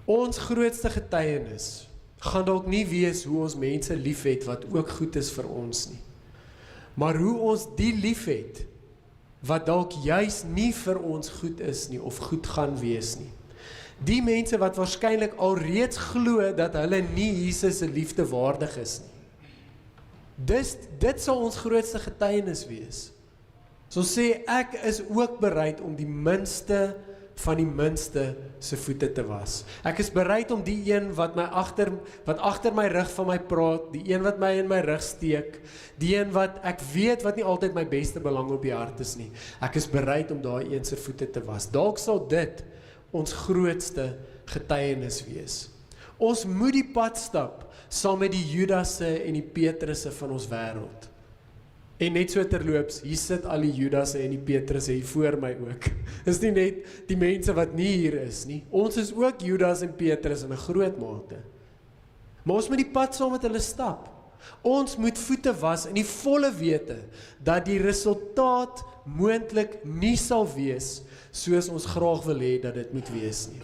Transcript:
Ons grootste getuienis gaan dalk nie wees hoe ons mense liefhet wat ook goed is vir ons nie. Maar hoe ons die liefhet wat dalk juis nie vir ons goed is nie of goed gaan wees nie. Die mense wat waarskynlik alreeds glo dat hulle nie Jesus se liefde waardig is nie. Dit sal ons grootste getuienis wees. So sê ek is ook bereid om die minste van die minste se voete te was. Ek is bereid om die een wat agter my rug van my praat, die een wat my in my rug steek, die een wat ek weet wat nie altyd my beste belang op die hart is nie. Ek is bereid om daai een se voete te was. Dalk sal dit ons grootste getuienis wees. Ons moet die pad stap saam met die Judasse en die Petrusse van ons wêreld. En net so terloops, hier sit al die Judasse en die Petrusse hier voor my ook. Is nie net die mense wat nie hier is nie. Ons is ook Judas en Petrus in 'n groot mate. Maar ons moet die pad saam met hulle stap. Ons moet voete was in die volle wete dat die resultaat moontlik nie sal wees soos ons graag wil hê dat dit moet wees nie.